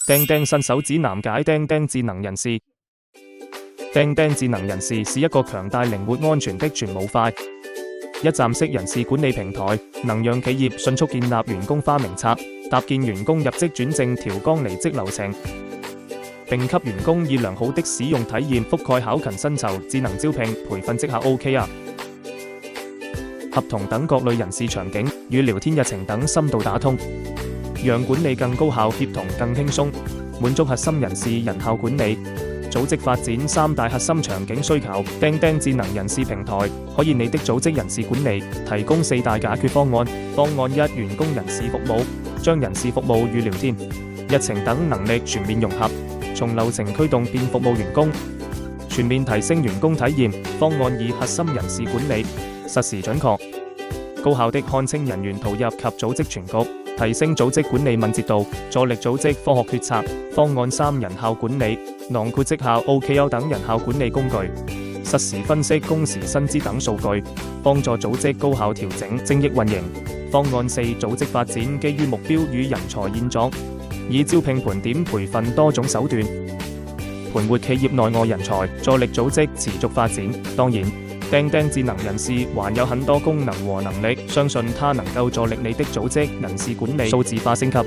釘釘新手指南解釘釘智能人士。釘釘智能人士是一個強大、靈活、安全的全模塊一站式人事管理平台，能讓企業迅速建立員工花名冊，搭建員工入職轉正、調崗離職流程，並給員工以良好的使用體驗，覆蓋考勤、薪酬、智能招聘、培訓績效 OKR、合同等各類人事場景，與聊天日程等深度打通，讓管理更高效、協同更輕鬆，滿足核心人事人效管理、組織發展三大核心場景需求。釘釘智能人事平台可以你的組織人事管理提供四大解決方案。方案一：員工人事服務，將人事服務與聊天、日程等能力全面融合，從流程驅動變服務員工，全面提升員工體驗。方案二：核心人事管理，實時準確、高效的看清人員投入及組織全局，提升組織管理敏捷度，助力組織科學決策。方案三：人效管理，囊括績效 OKR 等人效管理工具，實時分析工時、薪資等數據，幫助組織高效調整、精益運營。方案四：組織發展，基於目標與人才現狀，以招聘、盤點、培訓多種手段，盤活企業內外人才，助力組織持續發展。當然，釘釘智能人事還有很多功能和能力，相信它能夠助力你的組織人事管理數字化升級。